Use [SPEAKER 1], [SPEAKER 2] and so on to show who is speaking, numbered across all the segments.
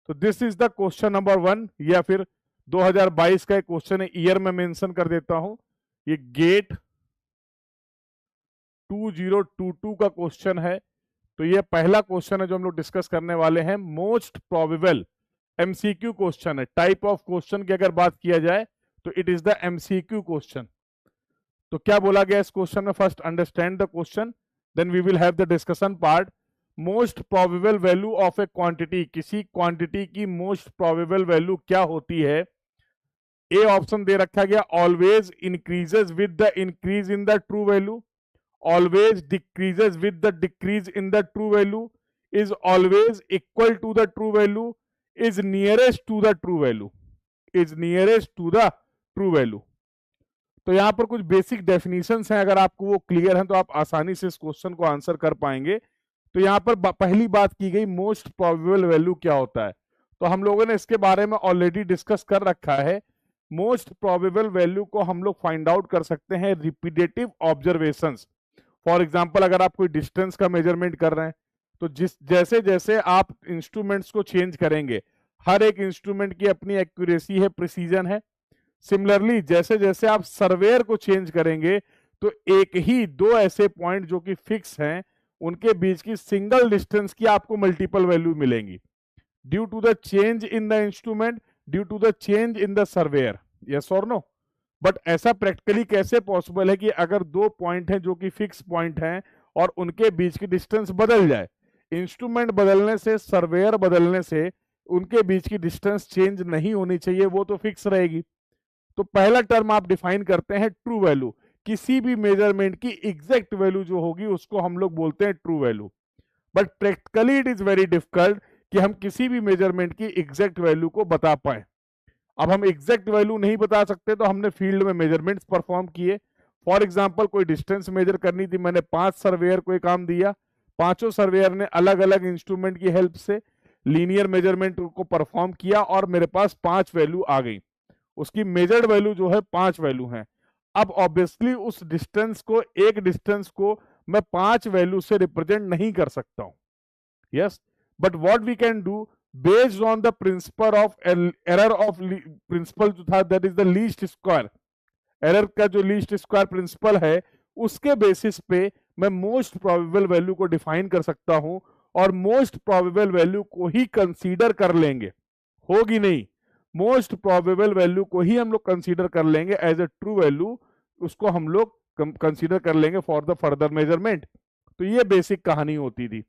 [SPEAKER 1] तो this is the question number 1, या फिर 2022 का एक क्वेश्चन है, ईयर में मेंशन कर देता हूं, ये गेट 2022 का क्वेश्चन है। तो ये पहला क्वेश्चन है जो हम लोग डिस्कस करने वाले हैं, मोस्ट प्रोबेबल एमसीक्यू क्वेश्चन है। टाइप ऑफ क्वेश्चन की अगर बात किया जाए तो it is the MCQ question. तो क्या बोला गया इस क्वेश्चन में? First understand the question, then we will have the discussion part. Most probable value of a quantity, किसी क्वांटिटी की मोस्ट प्रोबेबल वैल्यू क्या होती है? ए ऑप्शन दे रखा गया, always increases with the increase in the true value, always decreases with the decrease in the true value, is always equal to the true value, is nearest to the true value, is nearest to the true value। तो यहां पर कुछ basic definitions हैं, अगर आपको वो clear हैं तो आप आसानी से इस क्वेश्चन को आंसर कर पाएंगे। तो यहां पर पहली बात की गई मोस्ट प्रोबेबल वैल्यू क्या होता है, तो हम लोगों ने इसके बारे में ऑलरेडी डिस्कस कर रखा है। मोस्ट प्रोबेबल वैल्यू को हम लोग फाइंड आउट कर सकते हैं रिपीटेटिव ऑब्जर्वेशंस। फॉर एग्जाम्पल, अगर आप कोई डिस्टेंस का मेजरमेंट कर रहे हैं तो जैसे जैसे आप इंस्ट्रूमेंट्स को चेंज करेंगे, हर एक इंस्ट्रूमेंट की अपनी एक्यूरेसी है, प्रिसीजन है। सिमिलरली जैसे जैसे आप सर्वेयर को चेंज करेंगे तो एक ही दो ऐसे पॉइंट जो कि फिक्स हैं, उनके बीच की सिंगल डिस्टेंस की आपको मल्टीपल वैल्यू मिलेंगी due to the change in the instrument, due to the change in the surveyor. Yes और नो? बट ऐसा प्रैक्टिकली कैसे पॉसिबल है कि अगर दो पॉइंट हैं जो कि फिक्स पॉइंट हैं और उनके बीच की डिस्टेंस बदल जाए? इंस्ट्रूमेंट बदलने से, सर्वेयर बदलने से उनके बीच की डिस्टेंस चेंज नहीं होनी चाहिए, वो तो फिक्स रहेगी। तो पहला टर्म आप डिफाइन करते हैं ट्रू वैल्यू। किसी भी मेजरमेंट की एग्जैक्ट वैल्यू जो होगी उसको हम लोग बोलते हैं true value. But practically it is very difficult कि हम किसी भी मेजरमेंट की एग्जैक्ट वैल्यू को बता पाए। अब हम एग्जैक्ट वैल्यू नहीं बता सकते तो हमने फील्ड में मेजरमेंट्स परफॉर्म किए। फॉर एग्जांपल, कोई डिस्टेंस मेजर करनी थी, मैंने 5 सर्वेयर को काम दिया, पांचों सर्वेयर ने अलग अलग इंस्ट्रूमेंट की हेल्प से लीनियर मेजरमेंट को परफॉर्म किया और मेरे पास 5 वैल्यू आ गई। उसकी मेजर्ड वैल्यू जो है 5 वैल्यू है। अब ऑब्वियसली उस डिस्टेंस को, एक डिस्टेंस को मैं 5 वैल्यू से रिप्रेजेंट नहीं कर सकता हूं। Yes, but what we can do, based on the principle of error of principle जो था, that is the least square, error का जो लीस्ट स्क्वायर प्रिंसिपल है उसके बेसिस पे मैं मोस्ट प्रोबेबल वैल्यू को डिफाइन कर सकता हूं और मोस्ट प्रोबेबल वैल्यू को ही कंसीडर कर लेंगे, होगी नहीं, मोस्ट प्रोबेबल वैल्यू को ही हम लोग कंसीडर कर लेंगे एज ए ट्रू वैल्यू, उसको हम लोग कंसीडर कर लेंगे फॉर द फर्दर मेजरमेंट। तो ये बेसिक कहानी होती थी।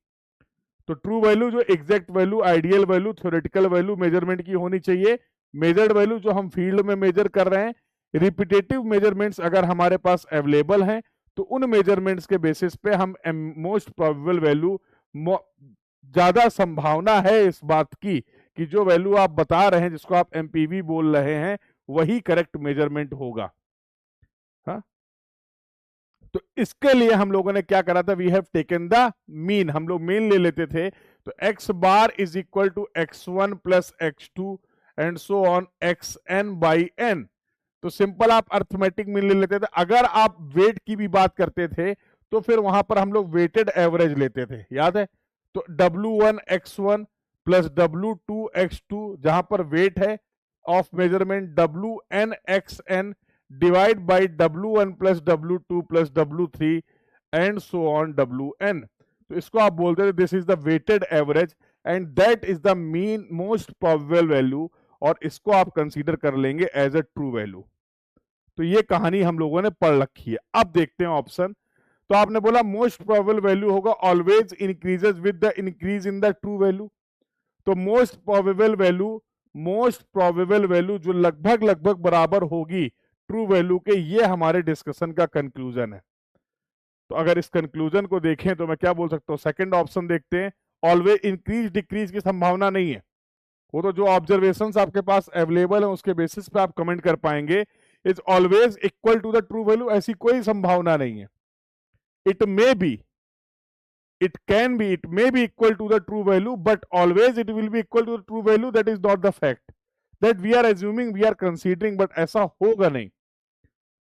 [SPEAKER 1] तो ट्रू वैल्यू जो exact value, ideal value, theoretical value measurement की होनी चाहिए। मेजर्ड वैल्यू जो हम फील्ड में मेजर कर रहे हैं, रिपीटेटिव मेजरमेंट्स अगर हमारे पास अवेलेबल हैं तो उन मेजरमेंट्स के बेसिस पे हम मोस्ट प्रोबेबल वैल्यू, ज्यादा संभावना है इस बात की कि जो वैल्यू आप बता रहे हैं, जिसको आप एमपीवी बोल रहे हैं, वही करेक्ट मेजरमेंट होगा। हाँ, तो इसके लिए हम लोगों ने क्या करा था, we have taken the mean. हम लोग मीन ले लेते थे, तो x bar is equal to x1 plus x2 and so on xn by n। तो सिंपल आप अर्थमेटिक मीन ले लेते थे। अगर आप वेट की भी बात करते थे तो फिर वहां पर हम लोग वेटेड एवरेज लेते थे, याद है? तो W1 x1 plus W2 x2, जहां पर वेट है of measurement Wn xn divide by W1 plus W2 plus W3 and so on Wn। तो इसको आप बोलते थे this is the weighted average and that is the mean most probable value, और इसको आप कंसीडर कर लेंगे एज अ ट्रू वैल्यू। तो ये कहानी हम लोगों ने पढ़ रखी है। अब देखते हैं ऑप्शन। तो आपने बोला मोस्ट प्रोबेबल वैल्यू होगा always increases with the increase in the true value. तो मोस्ट प्रोबेबल वैल्यू जो लगभग लगभग बराबर होगी ट्रू वैल्यू के, ये हमारे डिस्कशन का कंक्लूजन है। तो अगर इस कंक्लूजन को देखें तो मैं क्या बोल सकता हूं, सेकंड ऑप्शन देखते हैं, ऑलवेज इंक्रीज डिक्रीज की संभावना नहीं है। वो तो जो ऑब्जर्वेशंस आपके पास अवेलेबल है उसके बेसिस पे आप कमेंट कर पाएंगे, is always equal to the true value, ऐसी कोई संभावना नहीं है। It may be, it can be, it may be equal to the true value, but always it will be equal to the true value, that is not the fact that we are assuming, we are considering, but ऐसा होगा नहीं।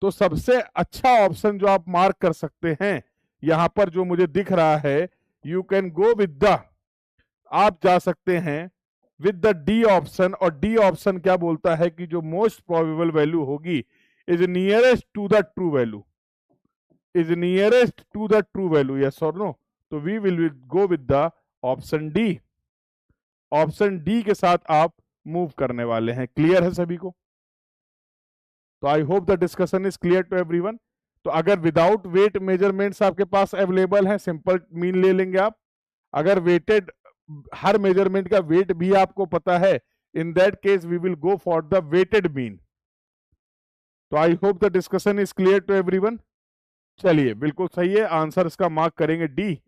[SPEAKER 1] तो सबसे अच्छा option जो आप mark कर सकते हैं यहां पर जो मुझे दिख रहा है, you can go with the, आप जा सकते हैं विद द डी ऑप्शन, और डी ऑप्शन क्या बोलता है कि जो मोस्ट प्रोबेबल वैल्यू होगी is nearest to the true value, is nearest to the true value, yes और नो? तो we will go with the option D. Option D के साथ आप मूव करने वाले हैं। क्लियर है सभी को? तो I hope the discussion is clear to everyone. तो अगर विदाउट वेट मेजरमेंट्स आपके पास अवेलेबल है, सिंपल मीन ले लेंगे आप। अगर वेटेड, हर मेजरमेंट का वेट भी आपको पता है, in that case we will go for the weighted mean. तो I hope the discussion is clear to everyone. चलिए, बिल्कुल सही है आंसर, इसका मार्क करेंगे डी।